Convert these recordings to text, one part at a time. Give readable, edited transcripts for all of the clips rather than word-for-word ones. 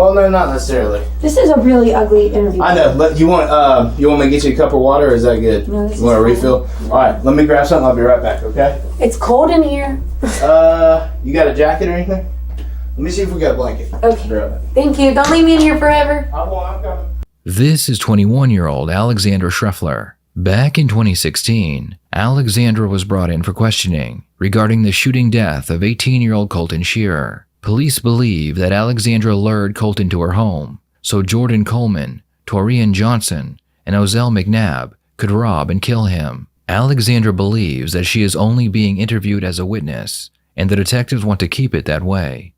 Well, no, not necessarily. This is a really ugly interview. I know, but you want me to get you a cup of water, or is that good? No, this you want a is refill? All right, let me grab something. I'll be right back, okay? It's cold in here. You got a jacket or anything? Let me see if we got a blanket. Okay. Thank you. Don't leave me in here forever. I'm coming. This is 21-year-old Alexandra Schreffler. Back in 2016, Alexandra was brought in for questioning regarding the shooting death of 18-year-old Colton Shearer. Police believe that Alexandra lured Colton to her home so Jordan Coleman, Torian Johnson, and Ozell McNabb could rob and kill him. Alexandra believes that she is only being interviewed as a witness, and the detectives want to keep it that way.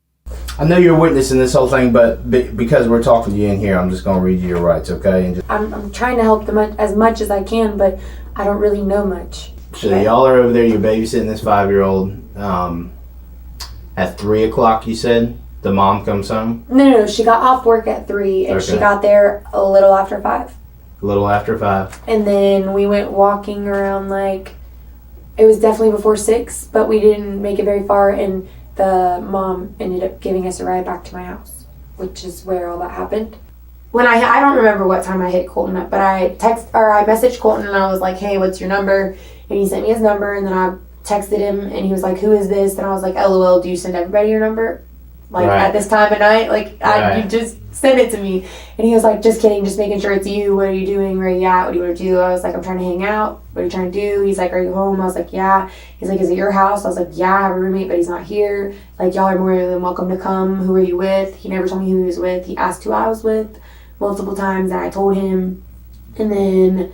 I know you're witnessing this whole thing, but because we're talking to you in here, I'm just going to read you your rights, okay? And I'm trying to help them as much as I can, but I don't really know much. So y'all are over there, you're babysitting this 5-year-old. At 3 o'clock, you said, the mom comes home? No, she got off work at 3, and she got there a little after 5. A little after 5. And then we went walking around, it was definitely before 6, but we didn't make it very far, and the mom ended up giving us a ride back to my house, which is where all that happened. When I don't remember what time I hit Colton up, but I messaged Colton and I was like, hey, what's your number? And he sent me his number, and then I texted him and he was like, who is this? And I was like, LOL, do you send everybody your number? At this time of night? You just send it to me. And he was like, just kidding, just making sure it's you. What are you doing? Where are you at? What do you want to do? I was like, I'm trying to hang out. What are you trying to do? He's like, are you home? I was like, yeah. He's like, is it your house? I was like, yeah, I have a roommate, but he's not here. Y'all are more than welcome to come. Who are you with? He never told me who he was with. He asked who I was with multiple times, and I told him. And then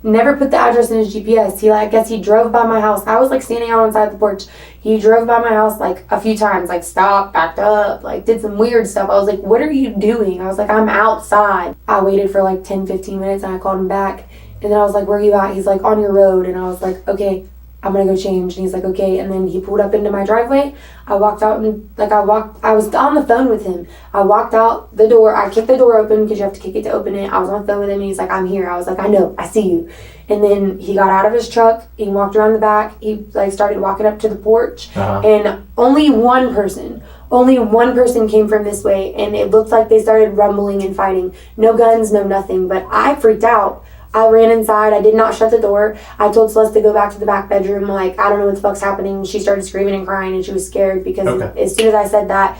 never put the address in his GPS. I guess he drove by my house. I was standing out inside the porch. He drove by my house a few times, stopped, backed up, did some weird stuff. I was like, what are you doing? I was like, I'm outside. I waited for 10-15 minutes and I called him back. And then I was like, where are you at? He's like, on your road. And I was like, okay, I'm gonna go change. And he's like, okay. And then he pulled up into my driveway. I walked out and I was on the phone with him. I walked out the door. I kicked the door open because you have to kick it to open it. I was on the phone with him and he's like, I'm here. I was like, I know, I see you. And then he got out of his truck. He walked around the back. He started walking up to the porch. And only one person came from this way. And it looked like they started rumbling and fighting. No guns, no nothing. But I freaked out. I ran inside. I did not shut the door. I told Celeste to go back to the back bedroom. I don't know what the fuck's happening. She started screaming and crying and she was scared because as soon as I said that,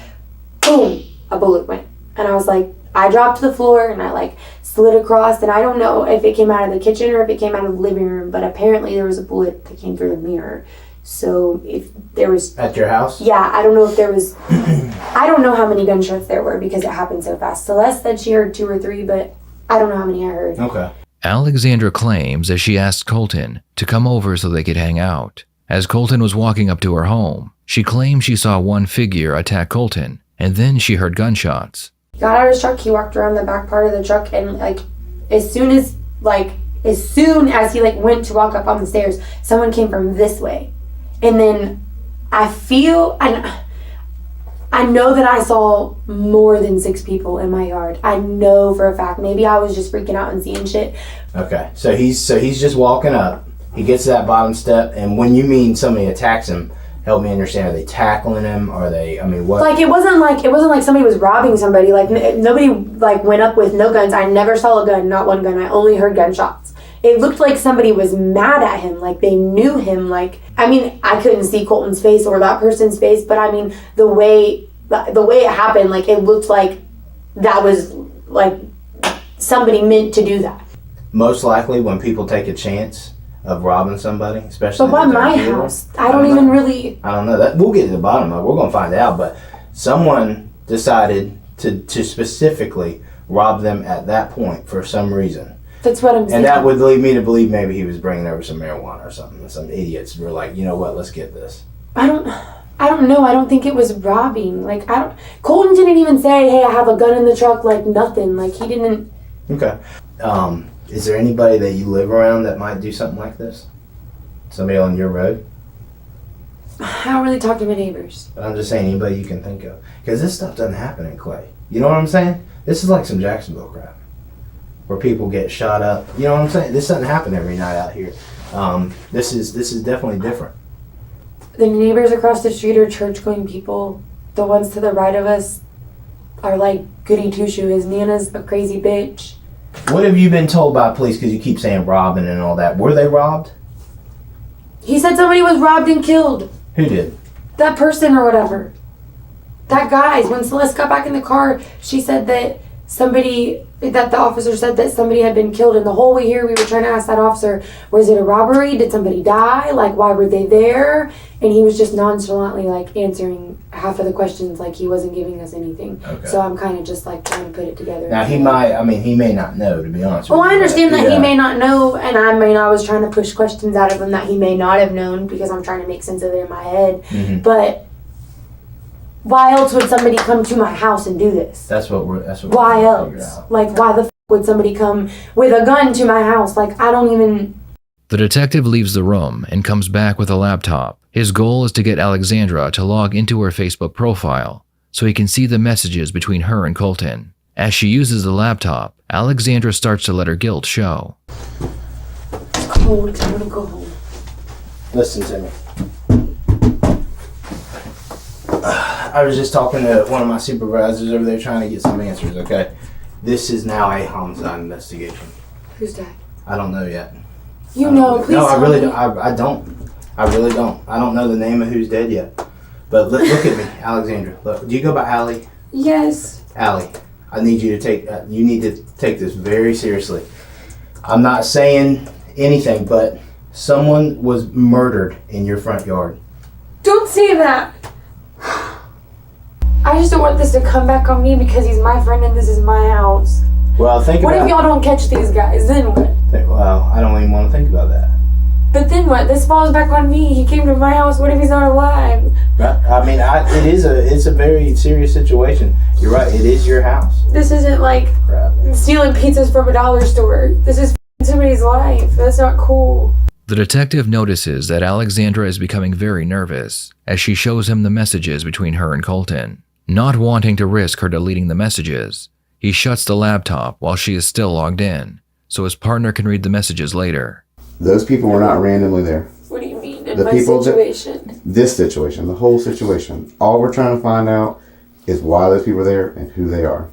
boom, a bullet went. And I was like, I dropped to the floor and I slid across, and I don't know if it came out of the kitchen or if it came out of the living room, but apparently there was a bullet that came through the mirror. So if there was... At your house? Yeah, I don't know if there was... I don't know how many gunshots there were because it happened so fast. Celeste said she heard 2 or 3, but I don't know how many I heard. Okay. Alexandra claims that she asked Colton to come over so they could hang out. As Colton was walking up to her home, she claimed she saw one figure attack Colton, and then she heard gunshots. He got out of his truck, he walked around the back part of the truck, and as soon as he went to walk up on the stairs, someone came from this way. And then I know that I saw more than 6 people in my yard. I know for a fact. Maybe I was just freaking out and seeing shit. Okay, so he's just walking up. He gets to that bottom step, and when you mean somebody attacks him, help me understand. Are they tackling him? Are they? What? It wasn't like somebody was robbing somebody. Nobody went up with no guns. I never saw a gun, not one gun. I only heard gunshots. It looked like somebody was mad at him, they knew him. I couldn't see Colton's face or that person's face, but the way it happened, it looked like that was somebody meant to do that. Most likely, when people take a chance of robbing somebody, especially. But why my house? I don't even really. I don't know. That we'll get to the bottom of it. We're gonna find out. But someone decided to specifically rob them at that point for some reason. That's what I'm saying. And that would lead me to believe maybe he was bringing over some marijuana or something. And some idiots were like, you know what? Let's get this. I don't know. I don't think it was robbing. Colton didn't even say, hey, I have a gun in the truck. Nothing. He didn't. Okay. Is there anybody that you live around that might do something like this? Somebody on your road? I don't really talk to my neighbors. But I'm just saying anybody you can think of. Because this stuff doesn't happen in Clay. You know what I'm saying? This is like some Jacksonville crap. Where people get shot up. You know what I'm saying? This doesn't happen every night out here. This is definitely different. The neighbors across the street are church-going people. The ones to the right of us, are like goody two-shoe. His Nana's a crazy bitch. What have you been told by police? Because you keep saying robbing and all that. Were they robbed? He said somebody was robbed and killed. Who did? That person or whatever. That guy. When Celeste got back in the car, she said that the officer said that somebody had been killed. And the whole way here, we were trying to ask that officer, was it a robbery? Did somebody die? Like, why were they there? And he was just nonchalantly, like, answering half of the questions like he wasn't giving us anything. Okay. So I'm kind of just, like, trying to put it together. Now, he may not know, to be honest with you. Well, I understand that he may not know, and I was trying to push questions out of him that he may not have known because I'm trying to make sense of it in my head. Mm-hmm. But why else would somebody come to my house and do this? That's what why else? Like, why the f would somebody come with a gun to my house? Like, I don't even... The detective leaves the room and comes back with a laptop. His goal is to get Alexandra to log into her Facebook profile so he can see the messages between her and Colton. As she uses the laptop, Alexandra starts to let her guilt show. It's cold. I'm gonna go home. Listen to me. I was just talking to one of my supervisors over there trying to get some answers, okay? This is now a homicide investigation. Who's that? I don't know yet. You know, please. No, I really don't. I don't. I really don't. I don't know the name of who's dead yet. But look at me, Alexandra. Look, do you go by Allie? Yes. Allie, I need you to take. You need to take this very seriously. I'm not saying anything, but someone was murdered in your front yard. Don't say that. I just don't want this to come back on me because he's my friend and this is my house. Well, What if y'all don't catch these guys? Then what? Well, I don't even want to think about that. But then what? This falls back on me. He came to my house. What if he's not alive? I mean, it's a very serious situation. You're right. It is your house. This isn't like stealing pizzas from a dollar store. This is somebody's life. That's not cool. The detective notices that Alexandra is becoming very nervous as she shows him the messages between her and Colton. Not wanting to risk her deleting the messages, he shuts the laptop while she is still logged in, so his partner can read the messages later. Those people were not randomly there. What do you mean? In the my people situation? This situation, the whole situation. All we're trying to find out is why those people are there and who they are.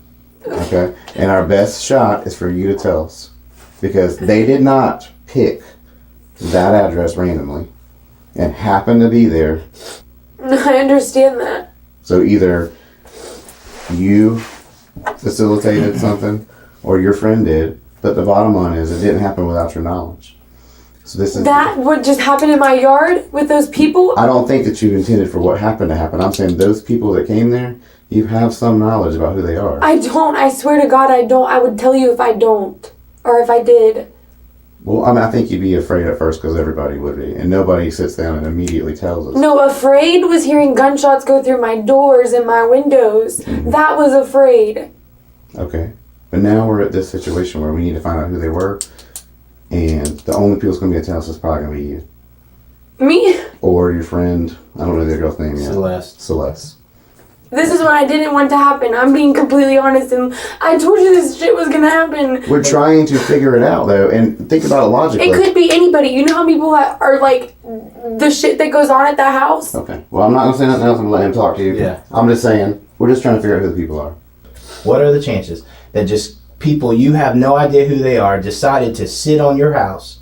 Okay? And our best shot is for you to tell us. Because they did not pick that address randomly and happen to be there. I understand that. So either you facilitated something or your friend did, but the bottom line is it didn't happen without your knowledge. So this is that would just happen in my yard with those people? I don't think that you intended for what happened to happen. I'm saying those people that came there, you have some knowledge about who they are. I don't. I swear to God, I don't. I would tell you if I don't. Or if I did. Well, I mean, I think you'd be afraid at first because everybody would be. And nobody sits down and immediately tells us. No, afraid was hearing gunshots go through my doors and my windows. Mm-hmm. That was afraid. Okay. But now we're at this situation where we need to find out who they were. And the only people that's going to be able to tell us is probably going to be you. Me? Or your friend. I don't know the girl's name yet. Celeste. This is what I didn't want to happen. I'm being completely honest, and I told you this shit was gonna happen. We're trying to figure it out, though, and think about it logically. It could be anybody. You know how people are like the shit that goes on at that house? Okay. Well, I'm not gonna say nothing else. I'm gonna let him talk to you. Yeah. I'm just saying, we're just trying to figure out who the people are. What are the chances that just people you have no idea who they are decided to sit on your house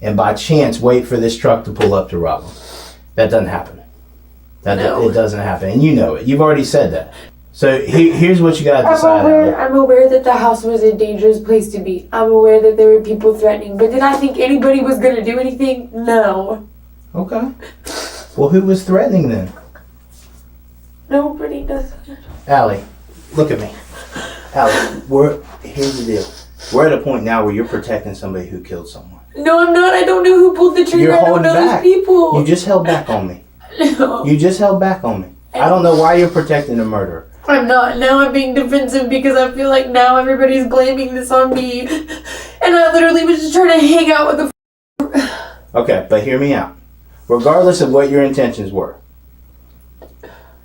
and by chance wait for this truck to pull up to rob them? That doesn't happen. No. It doesn't happen, and you know it. You've already said that. So here's what you got to decide. I'm aware that the house was a dangerous place to be. I'm aware that there were people threatening, but did I think anybody was going to do anything? No. Okay. Well, who was threatening then? Nobody does. Allie, look at me. Allie, here's the deal. We're at a point now where you're protecting somebody who killed someone. No, I'm not. I don't know who pulled the trigger. You're I don't know back. those people. You just held back on me. No. You just held back on me. I don't know why you're protecting the murderer. I'm not. Now I'm being defensive because I feel like now everybody's blaming this on me. And I literally was just trying to hang out with the Okay, but hear me out. Regardless of what your intentions were,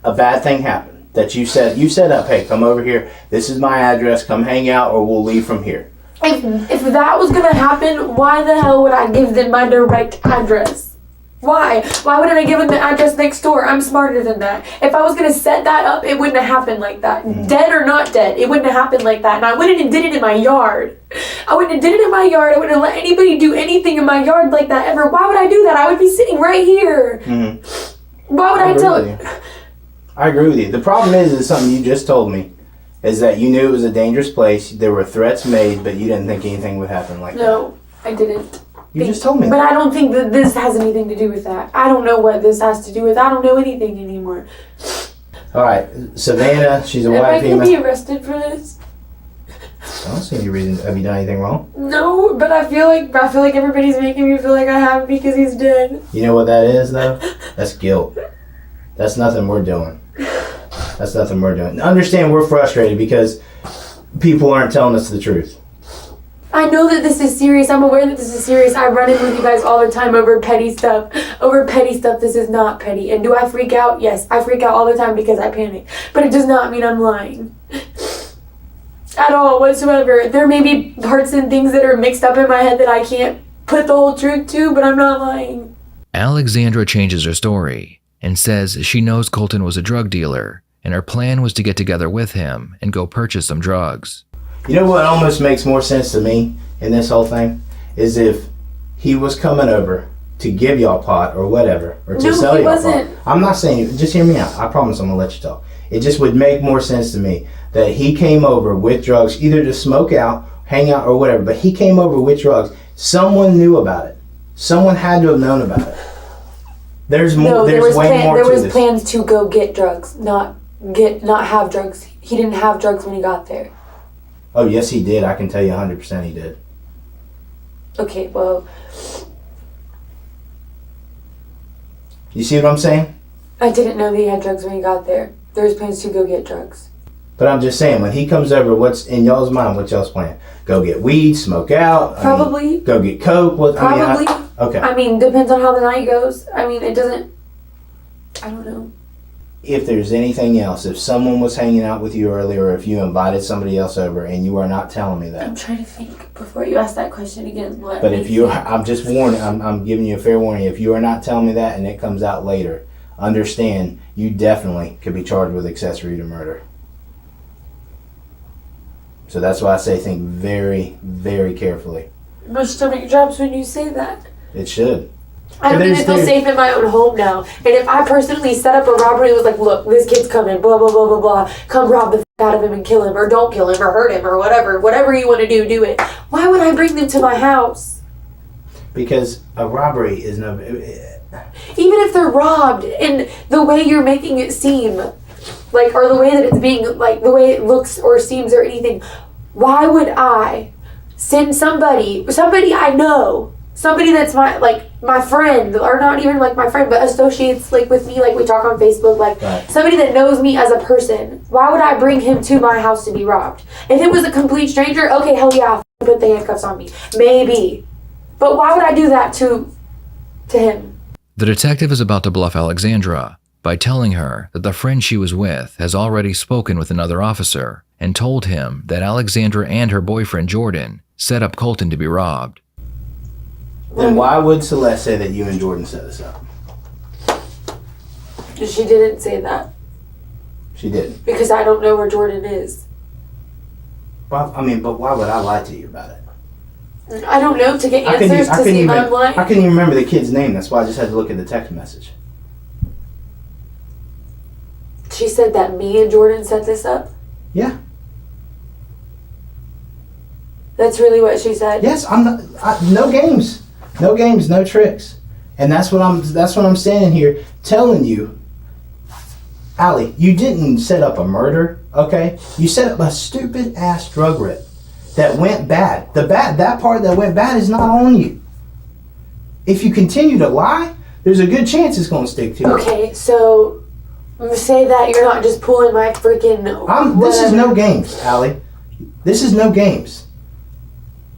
a bad thing happened that you set up, hey, come over here. This is my address. Come hang out or we'll leave from here. If that was going to happen, why the hell would I give them my direct address? Why? Why wouldn't I give him the address next door? I'm smarter than that. If I was gonna set that up, it wouldn't have happened like that. Dead or not dead, it wouldn't have happened like that. And I wouldn't have did it in my yard. I wouldn't have did it in my yard. I wouldn't have let anybody do anything in my yard like that ever. Why would I do that? I would be sitting right here. Why would I tell it? I agree with you. The problem is something you just told me, is that you knew it was a dangerous place. There were threats made, but you didn't think anything would happen like that. No, I didn't. You just told me But that. I don't think that this has anything to do with that. I don't know what this has to do with. I don't know anything anymore. All right, Savannah, she's a Am I white going to female. be arrested for this? I don't see any reason. Have you done anything wrong? No, but I feel like everybody's making me feel like I have because he's dead. You know what that is, though? That's guilt. That's nothing we're doing. That's nothing we're doing. Understand, we're frustrated because people aren't telling us the truth. I know that this is serious. I'm aware that this is serious. I run in with you guys all the time over petty stuff. Over petty stuff, this is not petty. And do I freak out? Yes, I freak out all the time because I panic. But it does not mean I'm lying. At all, whatsoever. There may be parts and things that are mixed up in my head that I can't put the whole truth to, but I'm not lying. Alexandra changes her story and says she knows Colton was a drug dealer and her plan was to get together with him and go purchase some drugs. You know what almost makes more sense to me in this whole thing? Is if he was coming over to give y'all pot or whatever, or to No, sell he y'all wasn't. pot. I'm not saying, just hear me out. I promise I'm going to let you talk. It just would make more sense to me that he came over with drugs, either to smoke out, hang out, or whatever, but he came over with drugs. Someone knew about it. Someone had to have known about it. There's more. No, There's way more there to was this. plans to go get drugs, not have drugs. He didn't have drugs when he got there. Oh, yes, he did. I can tell you 100% he did. Okay, well, You see what I'm saying? I didn't know that he had drugs when he got there. There was plans to go get drugs. But I'm just saying, when he comes over, what's in y'all's mind? What's y'all's plan? Go get weed, smoke out? Probably. Go get coke? What? Probably. Okay. I mean, depends on how the night goes. I mean, it doesn't. I don't know. If there's anything else, if someone was hanging out with you earlier, or if you invited somebody else over and you are not telling me I'm that. trying to think before you ask that question again. But if you, I'm just warning, I'm giving you a fair warning. If you are not telling me that and it comes out later, understand you definitely could be charged with accessory to murder. So that's why I say think very, very carefully. My stomach drops when you say that. It should. I don't even feel safe in my own home now. And if I personally set up a robbery and was like, look, this kid's coming, blah, blah, blah, blah, blah, come rob the f*** out of him and kill him, or don't kill him, or hurt him, or whatever you want to do it. Why would I bring them to my house? Because a robbery is no... Even if they're robbed, and the way you're making it seem, like, or the way that it's being, like, the way it looks or seems or anything, why would I send somebody I know, somebody that's my friend, or not even like my friend, but associates like with me, like we talk on Facebook, like Right. somebody that knows me as a person. Why would I bring him to my house to be robbed? If it was a complete stranger, okay, hell yeah, I'll put the handcuffs on me, maybe. But why would I do that to him? The detective is about to bluff Alexandra by telling her that the friend she was with has already spoken with another officer and told him that Alexandra and her boyfriend Jordan set up Colton to be robbed. Then why would Celeste say that you and Jordan set this up? She didn't say that She didn't. because I don't know where Jordan is. Well, I mean, but why would I lie to you about it? I don't know, to get I couldn't answers to see if I'm lying. I couldn't even remember the kid's name. That's why I just had to look at the text message. She said that me and Jordan set this up? Yeah. That's really what she said? Yes, I'm not. No games, no tricks, and that's what I'm standing here telling you, Allie. You didn't set up a murder, okay? You set up a stupid ass drug rip that went bad. That part that went bad is not on you. If you continue to lie, there's a good chance it's going to stick to you. Okay, so say that you're not just pulling my freaking. This is no games, Allie. This is no games.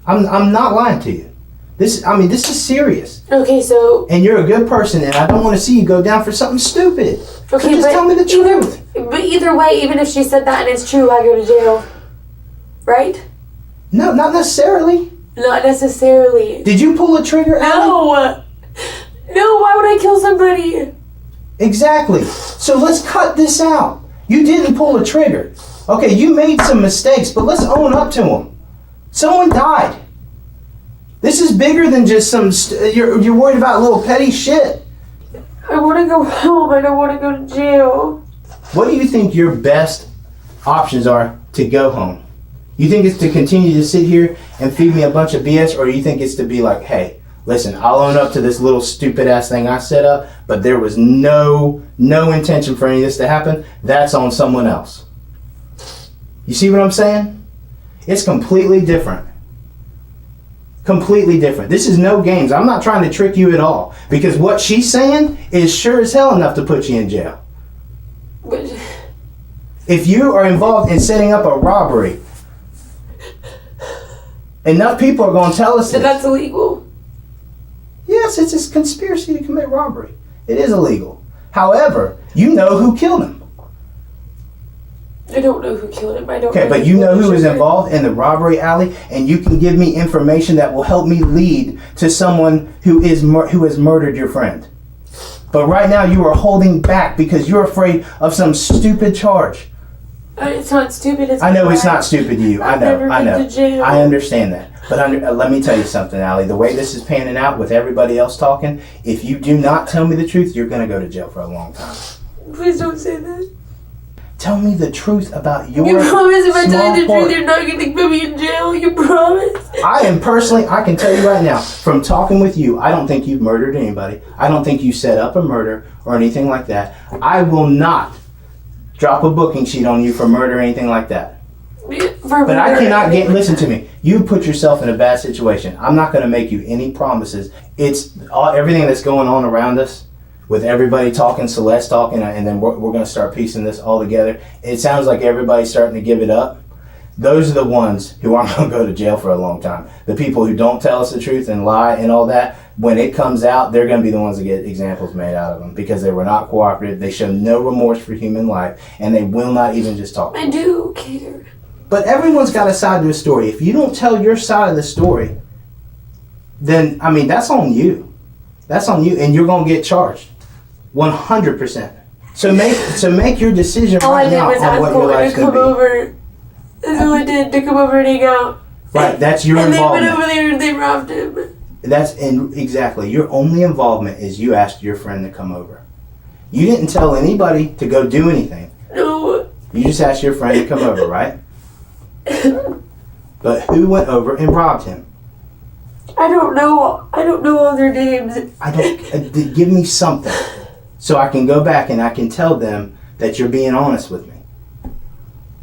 I'm not lying to you. This is serious. Okay, so. And you're a good person, and I don't want to see you go down for something stupid. So Okay, just tell me the truth. But either way, even if she said that and it's true, I go to jail. Right? No, not necessarily. Not necessarily. Did you pull a trigger, Allie? No! No, why would I kill somebody? Exactly. So let's cut this out. You didn't pull the trigger. Okay, you made some mistakes, but let's own up to them. Someone died. This is bigger than just some. You're worried about little petty shit. I want to go home. I don't want to go to jail. What do you think your best options are to go home? You think it's to continue to sit here and feed me a bunch of BS, or you think it's to be like, hey, listen, I'll own up to this little stupid ass thing I set up, but there was no intention for any of this to happen. That's on someone else. You see what I'm saying? It's completely different. Completely different. This is no games. I'm not trying to trick you at all, because what she's saying is sure as hell enough to put you in jail. But If you are involved in setting up a robbery, enough people are going to tell us that's illegal. Yes, it's a conspiracy to commit robbery. It is illegal. However, you know who killed him. I don't know who killed him. I don't. Okay, but you know who is involved in the robbery, Allie, and you can give me information that will help me lead to someone who has murdered your friend. But right now you are holding back because you're afraid of some stupid charge. It's not stupid. It's I know it's not stupid to you. I I've never been to jail. I understand that. But let me tell you something, Allie. The way this is panning out with everybody else talking, if you do not tell me the truth, you're going to go to jail for a long time. Please don't say that. Tell me the truth about your You promise if I tell you the small truth, part. you're not going to put me in jail? You promise? I can tell you right now, from talking with you, I don't think you've murdered anybody. I don't think you set up a murder or anything like that. I will not drop a booking sheet on you for murder or anything like that. But I cannot listen to me. You put yourself in a bad situation. I'm not going to make you any promises. It's everything that's going on around us, with everybody talking, Celeste talking, and then we're going to start piecing this all together. It sounds like everybody's starting to give it up. Those are the ones who aren't going to go to jail for a long time. The people who don't tell us the truth and lie and all that, when it comes out, they're going to be the ones that get examples made out of them because they were not cooperative. They show no remorse for human life, and they will not even just talk. I do care. But everyone's got a side to a story. If you don't tell your side of the story, then, I mean, that's on you. That's on you, and you're going to get charged. 100%. So make your decision All I right did now was on ask what your Colton life's to going come to be. over. That's all I did, to come over and hang out. Right, that's your And they went involvement. over there and they robbed him. Exactly. Your only involvement is you asked your friend to come over. You didn't tell anybody to go do anything. No. You just asked your friend to come over, right? But who went over and robbed him? I don't know. I don't know all their names. Give me something so I can go back and I can tell them that you're being honest with me.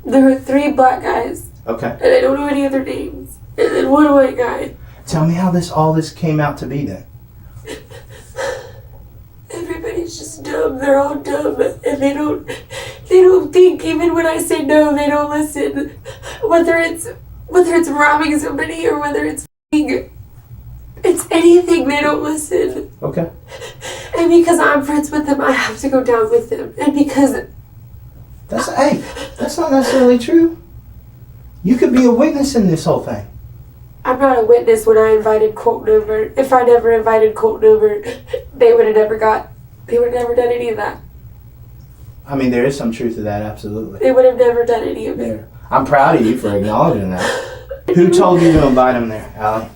There were 3 black guys, Okay. and I don't know any other names. And then 1 white guy. Tell me how all this came out to be then. Everybody's just dumb. They're all dumb, and they don't think. Even when I say no, they don't listen. Whether it's robbing somebody or whether it's anything, they don't listen. Okay. And because I'm friends with them, I have to go down with them. And because That's not necessarily true. You could be a witness in this whole thing. I'm not a witness when I invited Colton over. If I never invited Colton over, they would have never done any of that. I mean, there is some truth to that, absolutely. They would have never done any of it. There. I'm proud of you for acknowledging that. Who told you to invite him there, Allie?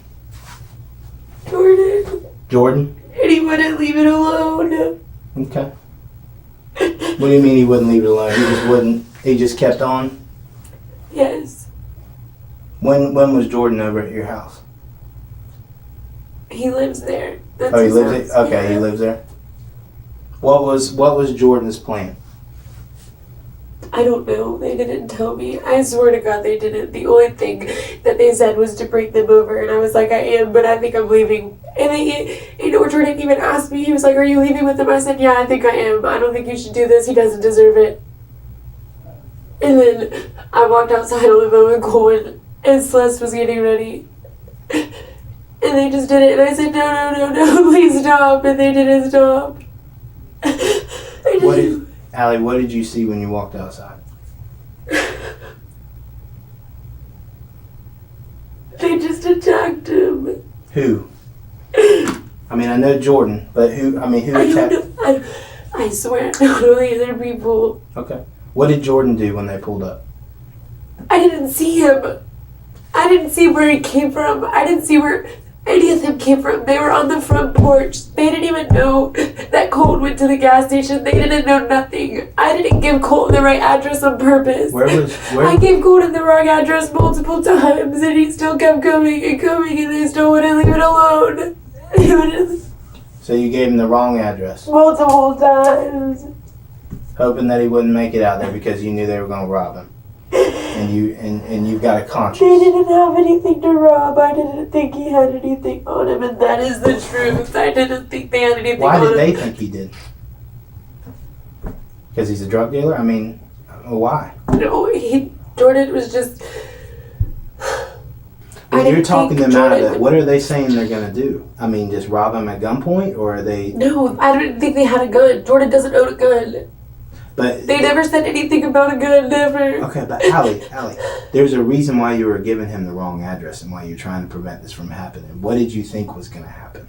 Jordan. Jordan? And he wouldn't leave it alone. Okay. What do you mean he wouldn't leave it alone? He just wouldn't. He just kept on? Yes. When was Jordan over at your house? He lives there. That's Oh, he his lives house. there? Okay, Yeah. he lives there. What was Jordan's plan? I don't know. They didn't tell me. I swear to God they didn't. The only thing that they said was to bring them over, and I was like, I am, but I think I'm leaving. And Jordan even asked me, he was like, are you leaving with them? I said, yeah, I think I am. I don't think you should do this. He doesn't deserve it. And then I walked outside on the phone with Colin, and Celeste was getting ready. And they just did it, and I said, no, please stop. And they didn't stop. Allie, what did you see when you walked outside? They just attacked him. Who? I mean, I know Jordan, but who I attacked? don't know. I swear I don't know the other people. Okay. What did Jordan do when they pulled up? I didn't see him. I didn't see where he came from. I didn't see where any of them came from. They were on the front porch. They didn't even know that Colton went to the gas station. They didn't know nothing. I didn't give Colton the right address on purpose. I gave Colton the wrong address multiple times, and he still kept coming, and they still wouldn't leave it alone. So you gave him the wrong address, Multiple times. hoping that he wouldn't make it out there because you knew they were going to rob him. And you've got a They conscience. didn't have anything to rob. I didn't think he had anything on him, and that is the truth. I didn't think they had anything Why on him. did they think he did? Because he's a drug dealer? I mean, why? No, Jordan was just... When you're talking them out of it, Jordan- what are they saying they're going to do? I mean, just rob him at gunpoint, or are they... No, I didn't think they had a gun. Jordan doesn't own a gun. But They never said anything about a gun, never. Okay, but Allie, there's a reason why you were giving him the wrong address and why you're trying to prevent this from happening. What did you think was going to happen?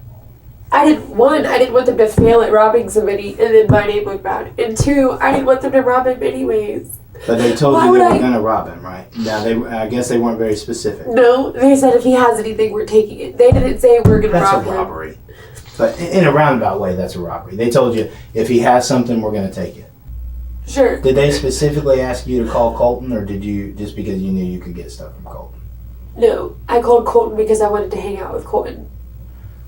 I didn't want them to fail at robbing somebody and then my name look bad. And two, I didn't want them to rob him anyways. But they told Why you would they were I- going to rob him, right? Now, I guess they weren't very specific. No, they said if he has anything, we're taking it. They didn't say we're going to That's rob a him. robbery. But in a roundabout way, that's a robbery. They told you, if he has something, we're going to take it. Sure. Did they specifically ask you to call Colton, or did you, just because you knew you could get stuff from Colton? No, I called Colton because I wanted to hang out with Colton.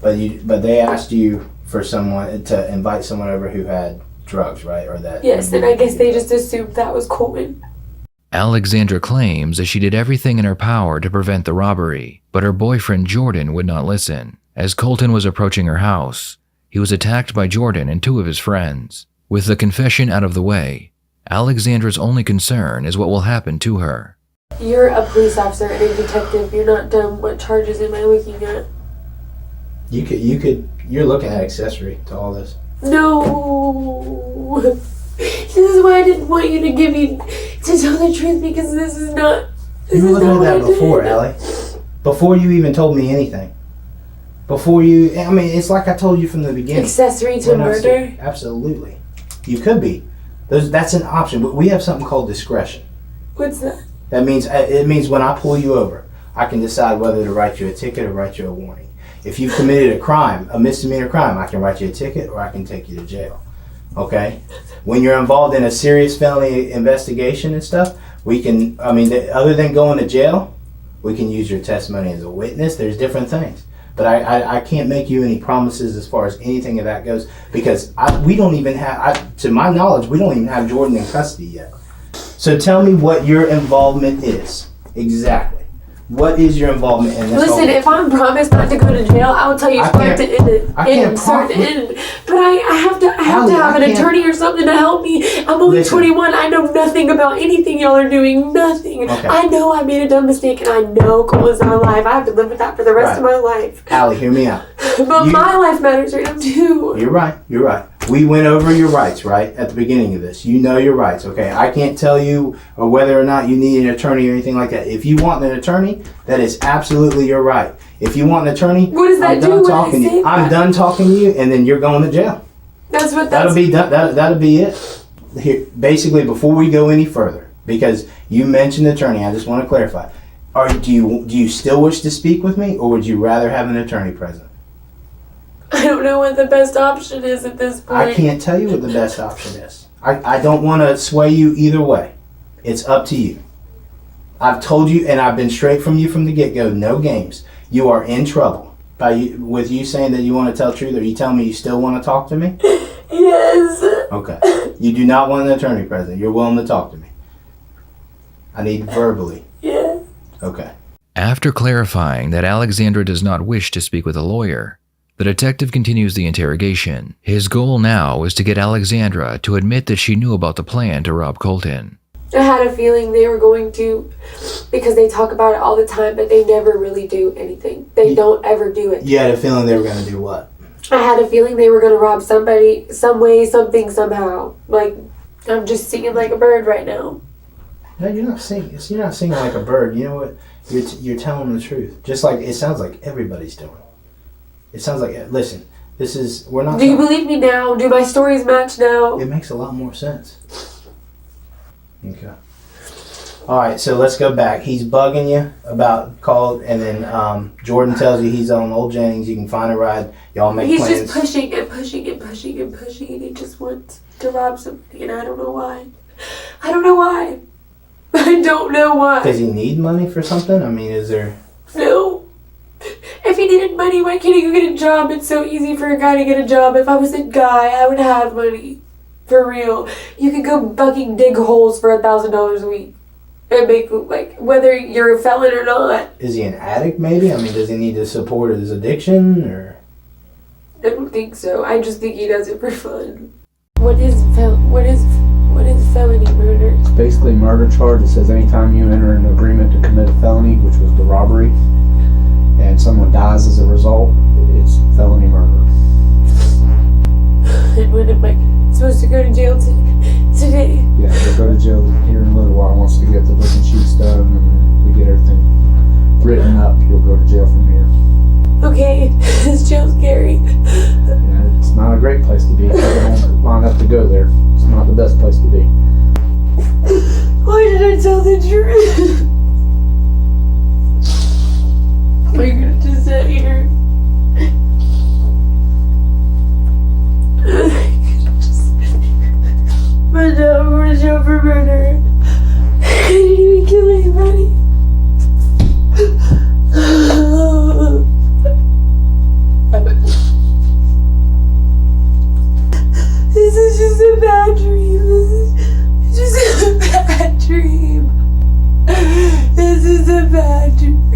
But they asked you for someone, to invite someone over who had drugs, right? Or that. Yes, and I guess they just assumed that was Colton. Alexandra claims that she did everything in her power to prevent the robbery, but her boyfriend Jordan would not listen. As Colton was approaching her house, he was attacked by Jordan and two of his friends. With the confession out of the way, Alexandra's only concern is what will happen to her. You're a police officer and a detective. You're not dumb. What charges am I looking at? You're looking at accessory to all this. No. This is why I didn't want you to tell the truth, because this is not. You were looking at that before, Allie. Before you even told me anything. It's like I told you from the beginning. Accessory to murder? Absolutely. You could be. That's an option, but we have something called discretion. What's that? That means, it means when I pull you over, I can decide whether to write you a ticket or write you a warning. If you've committed a misdemeanor crime, I can write you a ticket or I can take you to jail. Okay? When you're involved in a serious felony investigation and stuff, other than going to jail, we can use your testimony as a witness. There's different things. But I can't make you any promises as far as anything of that goes, because we don't even have, to my knowledge, we don't even have Jordan in custody yet. So tell me what your involvement is. Exactly. What is your involvement in this? Listen, if I'm promised not to go to jail, I'll tell you start to end. But I have to have an attorney or something to help me. I'm only 21. I know nothing about anything y'all are doing. Nothing. Okay. I know I made a dumb mistake, and I know Cole is not alive. I have to live with that for the rest of my life. Allie, hear me out. But my life matters right now too. You're right. We went over your rights, right, at the beginning of this. You know your rights, okay? I can't tell you or whether or not you need an attorney or anything like that. If you want an attorney, that is absolutely your right. If you want an attorney, What does that I'm do done when I talking to say you. I'm that? done talking to you, and then you're going to jail. That'll be done. That'll be it. Here, basically, before we go any further, because you mentioned attorney, I just want to clarify. Do you still wish to speak with me, or would you rather have an attorney present? I don't know what the best option is at this point. I can't tell you what the best option is. I don't want to sway you either way. It's up to you. I've told you, and I've been straight from you from the get-go, no games. You are in trouble with you saying that you want to tell the truth. Are you telling me you still want to talk to me? Yes. Okay. You do not want an attorney present. You're willing to talk to me. I need verbally. Yeah. Okay. After clarifying that Alexandra does not wish to speak with a lawyer, the detective continues the interrogation. His goal now is to get Alexandra to admit that she knew about the plan to rob Colton. I had a feeling they were going to, because they talk about it all the time, but they never really do anything. They don't ever do it. You had a feeling they were going to do what? I had a feeling they were going to rob somebody, some way, something, somehow. Like, I'm just singing like a bird right now. No, you're not singing. You're not singing like a bird. You know what? You're telling the truth. Just like it sounds like everybody's doing. It sounds like, listen, We're not. Do you believe me now? Do my stories match now? It makes a lot more sense. Okay. All right, so let's go back. He's bugging you about called, and then Jordan tells you he's on Old Jennings. You can find a ride. Y'all make He's plans. just pushing and pushing and pushing and pushing, and he just wants to rob somebody, and I don't know why. I don't know why. I don't know why. Does he need money for something? I mean, is there? No. If he needed money, why can't he go get a job? It's so easy for a guy to get a job. If I was a guy, I would have money. For real. You could go fucking dig holes for $1,000 a week. And make, like, whether you're a felon or not. Is he an addict, maybe? I mean, does he need to support his addiction, or? I don't think so. I just think he does it for fun. What is felony murder? It's basically a murder charge. It says anytime you enter an agreement to commit a felony, which was the robbery, and someone dies as a result, it's felony murder. And when am I supposed to go to jail today? Yeah, they'll go to jail here in a little while once we get the booking sheets done and we get everything written up. You'll go to jail from here. Okay, this jail's scary. Yeah, it's not a great place to be. You don't line up to go there. It's not the best place to be. Why did I tell the truth? Are you gonna just sit here? My dad, I'm going to jail for murder. I didn't even kill anybody. This is just a bad dream. This is just a bad dream. This is a bad dream.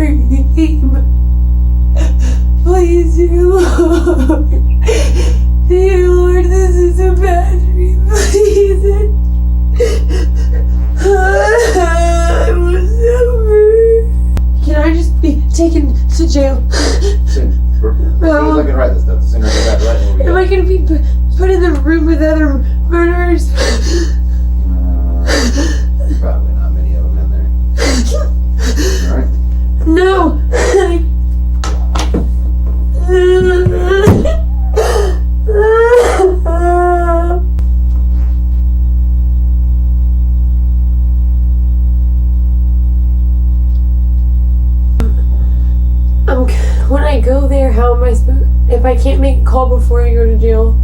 Please, dear Lord. Dear Lord, this is a bad dream. Please. I'm sober. Can I just be taken to jail? As soon as I can write this stuff, as soon as I got right, we Am I gonna be put in the room with other murderers? Probably not many of them in there. Alright. No. When I go there, how am I supposed? If I can't make a call before I go to jail,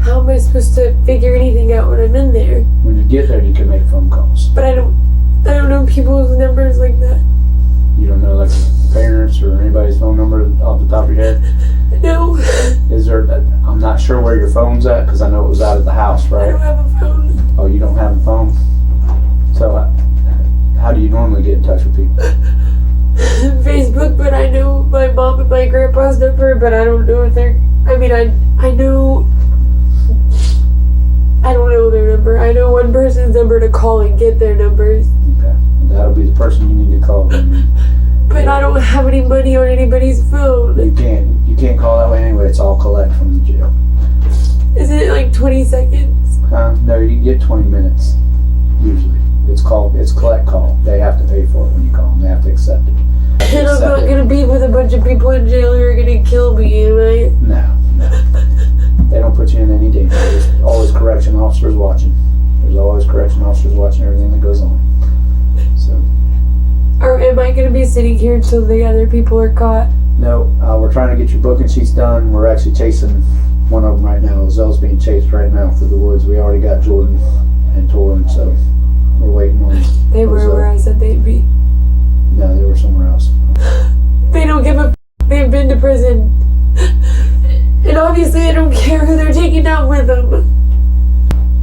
how am I supposed to figure anything out when I'm in there? When you get there, you can make phone calls. But I don't know people's numbers like that. You don't know, like, parents or anybody's phone number off the top of your head? No, Is there? I'm not sure where your phone's at because I know it was out of the house, I right? don't have a phone. Oh, you don't have a phone? So, how do you normally get in touch with people? Facebook, but I know my mom and my grandpa's number, but I don't know if they're. I mean, I know. I don't know their number. I know one person's number to call and get their numbers. Okay. That'll be the person you need to call. But I don't have any money on anybody's phone. You can't call that way anyway. It's all collect from the jail. Isn't it like 20 seconds? No, you get 20 minutes usually. It's collect call. They have to pay for it when you call them. They have to accept it. And I'm not gonna be with a bunch of people in jail who are gonna kill me, am I? No. They don't put you in any danger. There's always correction officers watching. There's always correction officers watching everything that goes on. So. Or am I gonna be sitting here until the other people are caught? No, we're trying to get your booking sheets done. We're actually chasing one of them right now. Zell's being chased right now through the woods. We already got Jordan and Torrin, so we're waiting on. They were where I said they'd be. No, they were somewhere else. They don't give a. They've been to prison. And obviously they don't care who they're taking down with them.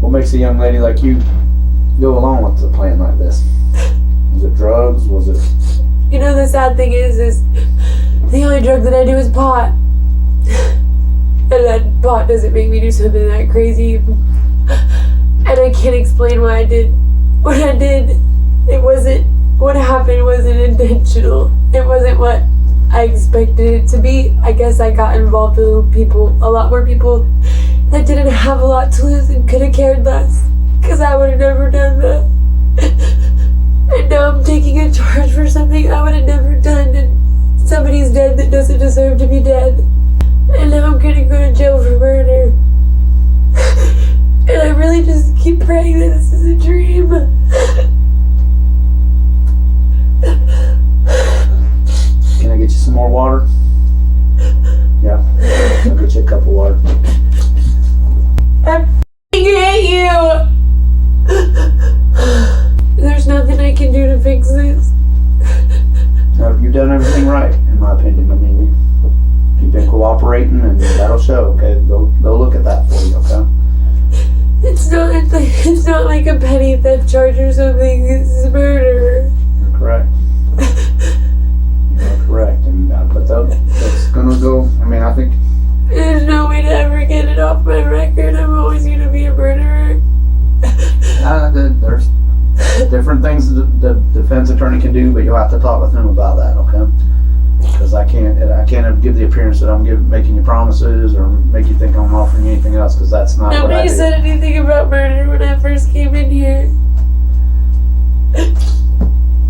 What makes a young lady like you go along with a plan like this? Was it drugs? Was it... You know, the sad thing is the only drug that I do is pot. And that pot doesn't make me do something that crazy. And I can't explain why I did what I did. What happened wasn't intentional. It wasn't what I expected it to be. I guess I got involved with a lot more people that didn't have a lot to lose and could have cared less. Because I would have never done that. And now I'm taking a charge for something I would have never done, and somebody's dead that doesn't deserve to be dead. And now I'm gonna go to jail done everything right, in my opinion. I mean, you've been cooperating, and that'll show. Okay, they'll look at that for you. Okay. It's not like a petty theft charge or something. It's murder. You're correct. You're correct, and but that's gonna go. I mean, I think There's no way to ever get it off my record. I'm always gonna be a murderer. there's different things the defense attorney can do, but you'll have to talk with him about that, okay? Because I can't give the appearance that I'm making you promises or make you think I'm offering you anything else, because that's not what I Nobody do. said anything about murder when I first came in here.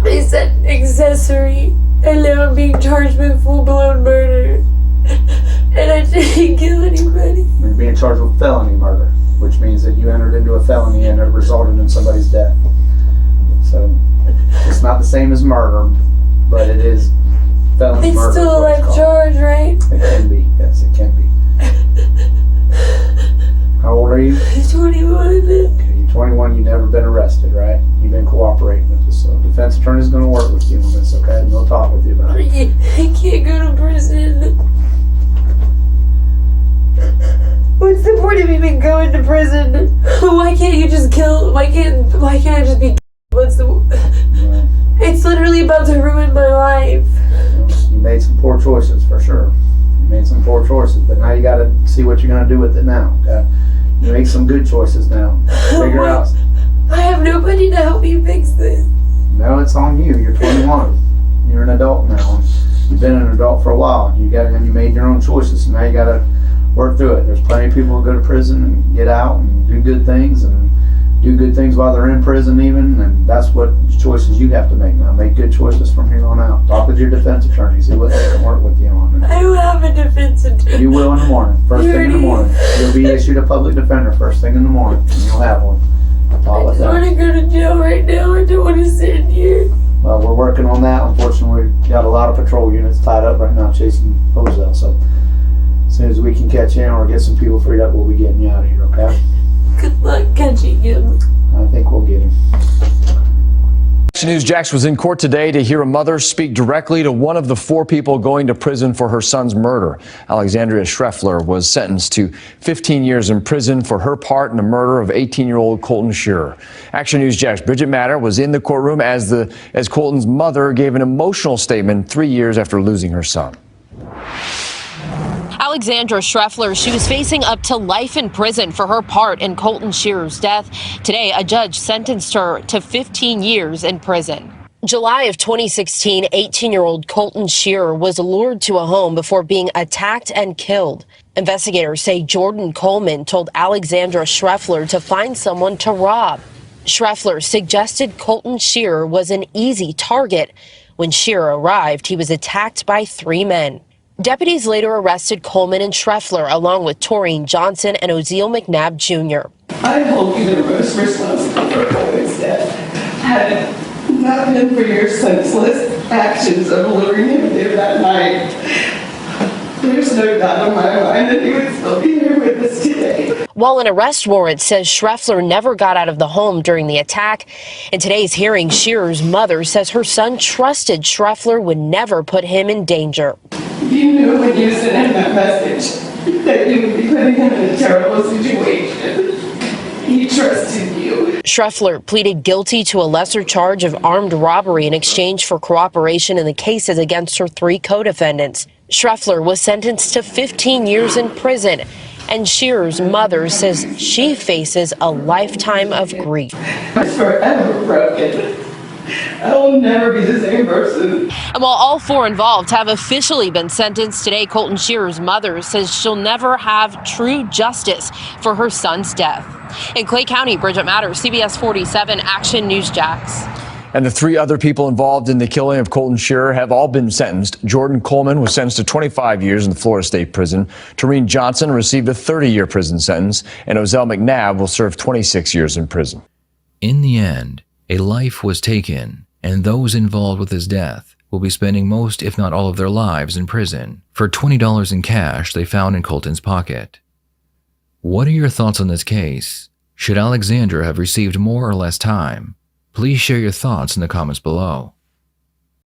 They said accessory, and now I'm being charged with full-blown murder. And I didn't kill anybody. You're being charged with felony murder, which means that you entered into a felony and it resulted in somebody's death. So it's not the same as murder, but it is felony It's murder. still a is what it's life called. charge, right? It can be, yes, it can be. How old are you? 21. Okay, you're 21, you've never been arrested, right? You've been cooperating with us, so defense attorney's gonna work with you on this, okay? And they'll talk with you about it. I can't go to prison. What's the point of even going to prison? Why can't you just kill? Why can't I just be? What's the? Well, It's literally about to ruin my life. you made some poor choices, for sure. You made some poor choices, but now you gotta see what you're gonna do with it now, okay? You make some good choices now. Figure What? out. I have nobody to help me fix this. No, it's on you. You're 21. You're an adult now. You've been an adult for a while. You made your own choices, so now you gotta work through it. There's plenty of people who go to prison and get out and do good things while they're in prison even, and that's what choices you have to make now. Make good choices from here on out. Talk with your defense attorney, see what they can work with you on. I don't have a defense attorney. You will in the morning, first thing in the morning. You'll be issued a public defender first thing in the morning, and you'll have one. Talk I with just want that. to go to jail right now. I don't want to sit in here. Well, we're working on that. Unfortunately, we've got a lot of patrol units tied up right now chasing Hosel, so as soon as we can catch him or get some people freed up, we'll be getting you out of here, okay? Good luck catching him. I think we'll get him. Action News Jax was in court today to hear a mother speak directly to one of the 4 people going to prison for her son's murder. Alexandra Schreffler was sentenced to 15 years in prison for her part in the murder of 18-year-old Colton Shearer. Action News Jax Bridget Matter was in the courtroom as Colton's mother gave an emotional statement 3 years after losing her son. Alexandra Schreffler, she was facing up to life in prison for her part in Colton Shearer's death. Today, a judge sentenced her to 15 years in prison. July of 2016, 18-year-old Colton Shearer was lured to a home before being attacked and killed. Investigators say Jordan Coleman told Alexandra Schreffler to find someone to rob. Schreffler suggested Colton Shearer was an easy target. When Shearer arrived, he was attacked by 3 men. Deputies later arrested Coleman and Schreffler along with Taureen Johnson and Oziel McNabb Jr. I hold you the most responsible for Coleman's death. Had it not been for your senseless actions of luring him there that night, there's no doubt in my mind that he would still be here with us today. While an arrest warrant says Schreffler never got out of the home during the attack, in today's hearing, Shearer's mother says her son trusted Schreffler would never put him in danger. You knew when you sent him that message that you would be putting him in a terrible situation. He trusted you. Schreffler pleaded guilty to a lesser charge of armed robbery in exchange for cooperation in the cases against her 3 co-defendants. Schreffler was sentenced to 15 years in prison, and Shearer's mother says she faces a lifetime of grief. I'm forever broken. I will never be the same person. And while all 4 involved have officially been sentenced today, Colton Shearer's mother says she'll never have true justice for her son's death. In Clay County, Bridget Matter, CBS 47 Action News Jax. And the 3 other people involved in the killing of Colton Shearer have all been sentenced. Jordan Coleman was sentenced to 25 years in the Florida State Prison. Taureen Johnson received a 30-year prison sentence, and Oziel McNabb will serve 26 years in prison. In the end, a life was taken, and those involved with his death will be spending most, if not all, of their lives in prison for $20 in cash they found in Colton's pocket. What are your thoughts on this case? Should Alexandra have received more or less time? Please share your thoughts in the comments below.